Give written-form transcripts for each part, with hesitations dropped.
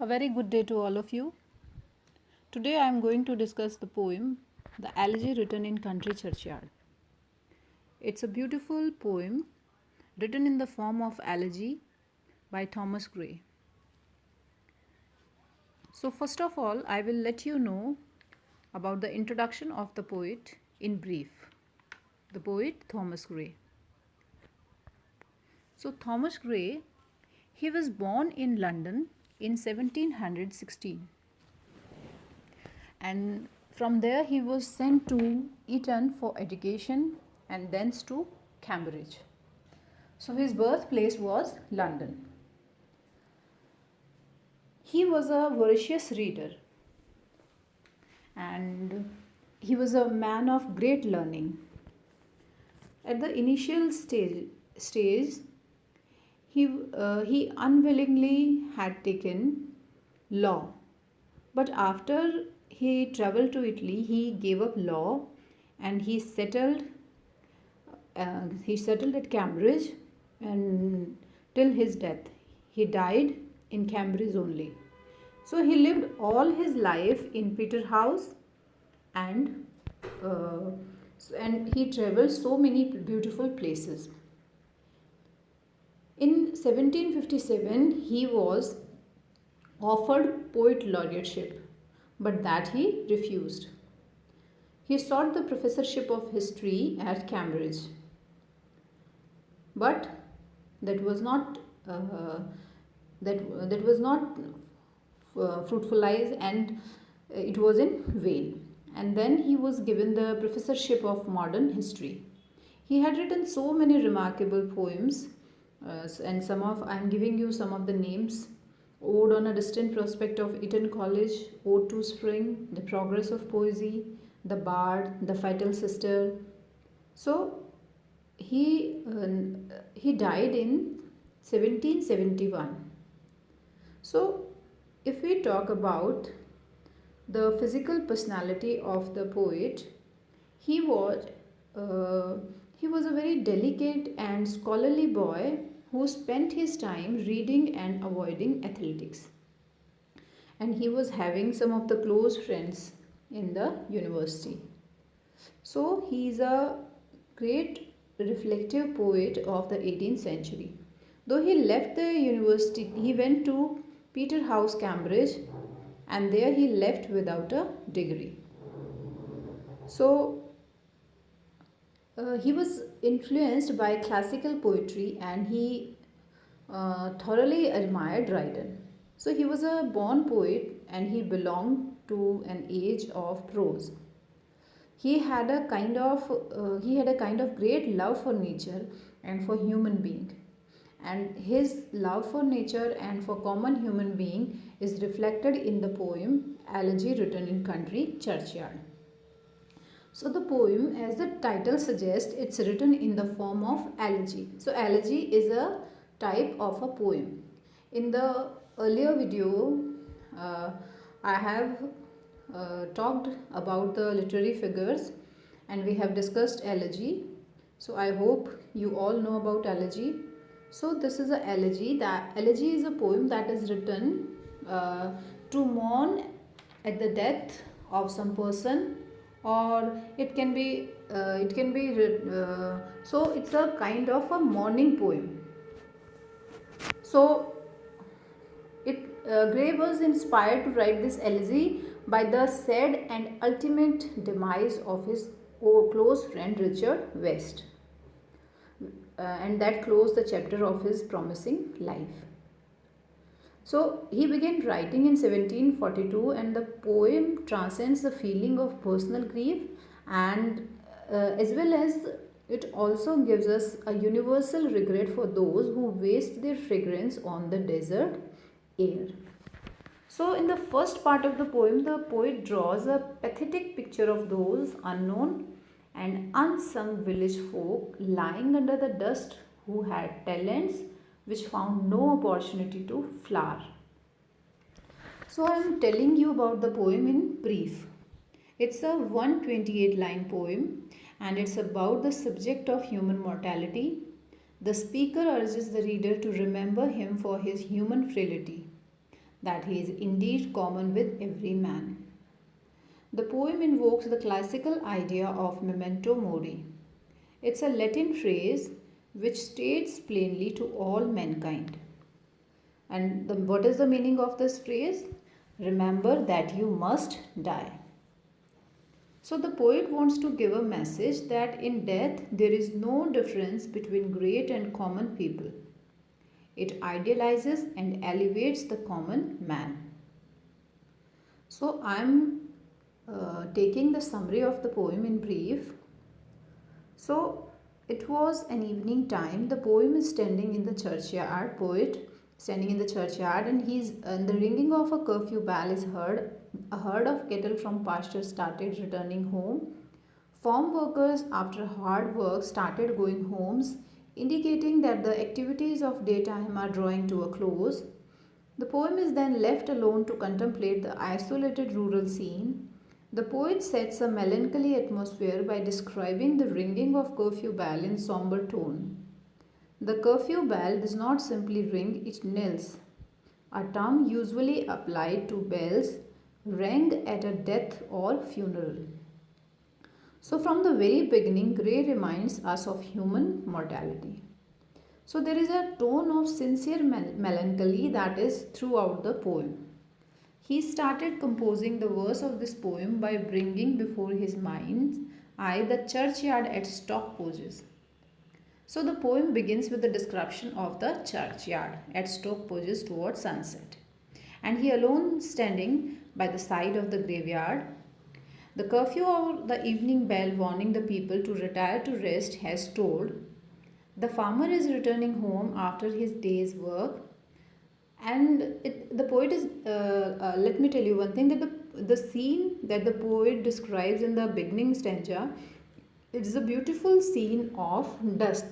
A very good day to all of you. Today I am going to discuss the poem The Elegy Written in Country Churchyard. It's a beautiful poem written in the form of elegy by Thomas Gray. So, first of all, I will let you know about the introduction of the poet in brief. The poet Thomas Gray. So, Thomas Gray, he was born in London in 1716, and from there he was sent to Eton for education and thence to Cambridge. So his birthplace was London. He was a voracious reader and he was a man of great learning. At the initial stage he unwillingly had taken law, but after he traveled to Italy, he gave up law and he settled at Cambridge, and till his death he died in Cambridge only. So he lived all his life in Peterhouse, and uh, and he traveled so many beautiful places. In 1757 he was offered poet laureateship, but that he refused. He sought the professorship of history at Cambridge, but that was not that was not fruitfulized, and it was in vain. And then he was given the professorship of modern history. He had written so many remarkable poems, and some of I am giving you some of the names: Ode on a Distant Prospect of Eton College, Ode to Spring, The Progress of Poesy, The Bard, The Fatal Sister. So he died in 1771. So if we talk about the physical personality of the poet, he was uh, he was a very delicate and scholarly boy who spent his time reading and avoiding athletics, and he was having some of the close friends in the university. So he is a great reflective poet of the 18th century. Though he left the university, he went to Peterhouse, Cambridge, and there he left without a degree. So he was influenced by classical poetry, and he thoroughly admired Dryden. So he was a born poet and he belonged to an age of prose. He had a kind of great love for nature and for human being, and his love for nature and for common human being is reflected in the poem Elegy Written in Country Churchyard. So the poem, as the title suggests, it's written in the form of elegy. So elegy is a type of a poem. In the earlier video, uh, I have talked about the literary figures, and we have discussed elegy. So I hope you all know about elegy. So this is a elegy. That elegy is a poem that is written uh, to mourn at the death of some person, or so it's a kind of a mourning poem. So Gray was inspired to write this elegy by the sad and ultimate demise of his close friend Richard West, and that closed the chapter of his promising life. So he began writing in 1742, and the poem transcends the feeling of personal grief, and as well as it also gives us a universal regret for those who waste their fragrance on the desert air. So, in the first part of the poem, the poet draws a pathetic picture of those unknown and unsung village folk lying under the dust who had talents which found no opportunity to flower. So, I am telling you about the poem in brief. It's a 128 line poem, and it's about the subject of human mortality. The speaker urges the reader to remember him for his human frailty. that he is indeed common with every man. The poem invokes the classical idea of memento mori. It's a Latin phrase which states plainly to all mankind. And what is the meaning of this phrase? Remember that you must die. So the poet wants to give a message that in death there is no difference between great and common people. It idealizes and elevates the common man. So I am taking the summary of the poem in brief. So it was an evening time. The poem is standing in the churchyard. Poet standing in the churchyard, and the ringing of a curfew bell is heard. A herd of cattle from pasture started returning home. Farm workers, after hard work, started going homes, indicating that the activities of daytime are drawing to a close. The poem is then left alone to contemplate the isolated rural scene. The poet sets a melancholy atmosphere by describing the ringing of curfew bell in somber tone. The curfew bell does not simply ring, it knells, a term usually applied to bells rang at a death or funeral. So, from the very beginning, Gray reminds us of human mortality. So, there is a tone of sincere melancholy that is throughout the poem. He started composing the verse of this poem by bringing before his mind's eye the churchyard at Stockpoges. So the poem begins with the description of the churchyard at Stockpoges towards sunset. And he alone standing by the side of the graveyard. The curfew or the evening bell warning the people to retire to rest has tolled. The farmer is returning home after his day's work. And the poet is, let me tell you one thing, that the scene that the poet describes in the beginning stanza, it is a beautiful scene of dusk.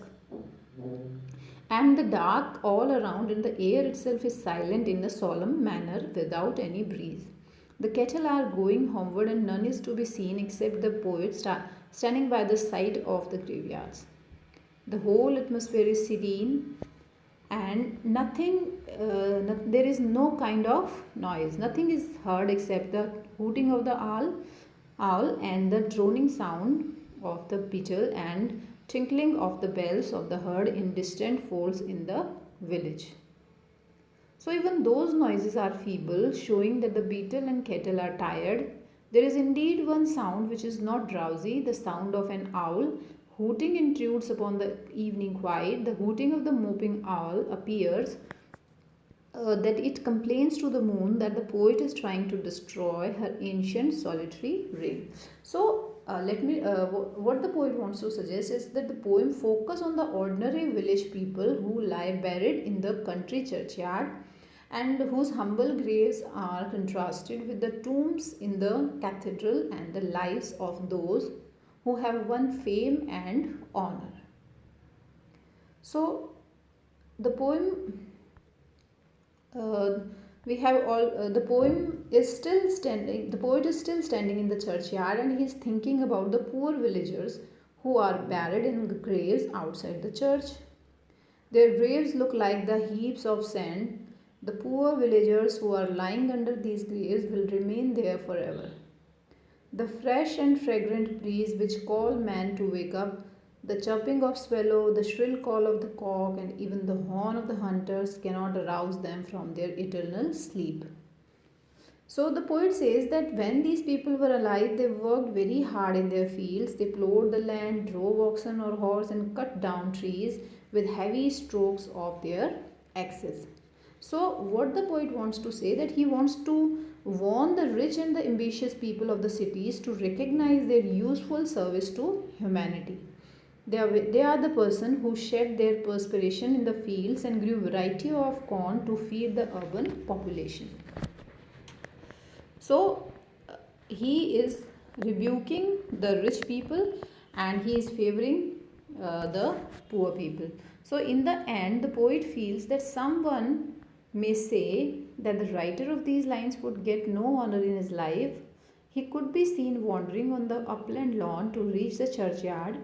And the dark all around, and the air itself is silent in a solemn manner without any breeze. The cattle are going homeward, and none is to be seen except the poet standing by the side of the graveyards. The whole atmosphere is serene, and there is no kind of noise. Nothing is heard except the hooting of the owl and the droning sound of the beetle and tinkling of the bells of the herd in distant folds in the village. So even those noises are feeble, showing that the beetle and cattle are tired. There is indeed one sound which is not drowsy, the sound of an owl. Hooting intrudes upon the evening quiet. The hooting of the moping owl appears that it complains to the moon that the poet is trying to destroy her ancient solitary reign. So, what the poet wants to suggest is that the poem focus on the ordinary village people who lie buried in the country churchyard and whose humble graves are contrasted with the tombs in the cathedral and the lives of those who have won fame and honor. So, the poem we have all the poem is still standing. The poet is still standing in the churchyard, and he is thinking about the poor villagers who are buried in graves outside the church. Their graves look like the heaps of sand. The poor villagers who are lying under these graves will remain there forever. The fresh and fragrant breeze which call man to wake up, the chirping of swallow, the shrill call of the cock, and even the horn of the hunters cannot arouse them from their eternal sleep. So the poet says that when these people were alive, they worked very hard in their fields. They plowed the land, drove oxen or horse, and cut down trees with heavy strokes of their axes. So what the poet wants to say, that he wants to warn the rich and the ambitious people of the cities to recognize their useful service to humanity. They are the person who shed their perspiration in the fields and grew variety of corn to feed the urban population. So he is rebuking the rich people and he is favoring the poor people. So in the end, the poet feels that someone may say that the writer of these lines would get no honor in his life. He could be seen wandering on the upland lawn to reach the churchyard.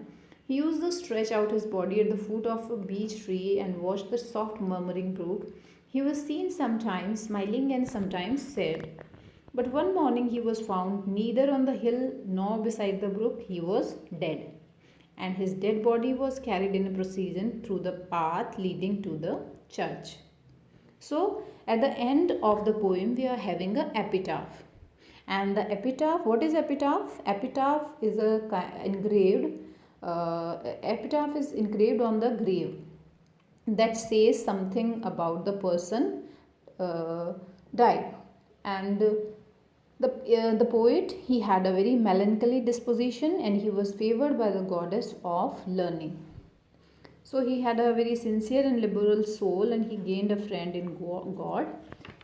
He used to stretch out his body at the foot of a beech tree and watch the soft murmuring brook. He was seen sometimes smiling and sometimes sad. But one morning he was found neither on the hill nor beside the brook. He was dead, and his dead body was carried in a procession through the path leading to the church. So, at the end of the poem, we are having a epitaph. And the epitaph, what is epitaph? Epitaph is a engraved. Epitaph is engraved on the grave that says something about the person died. And the poet, he had a very melancholy disposition, and he was favored by the goddess of learning. So he had a very sincere and liberal soul, and he gained a friend in God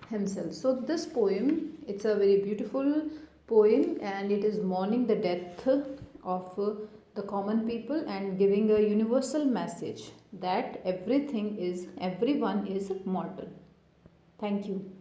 himself. So this poem, it's a very beautiful poem, and it is mourning the death of the common people and giving a universal message that everyone is mortal. Thank you.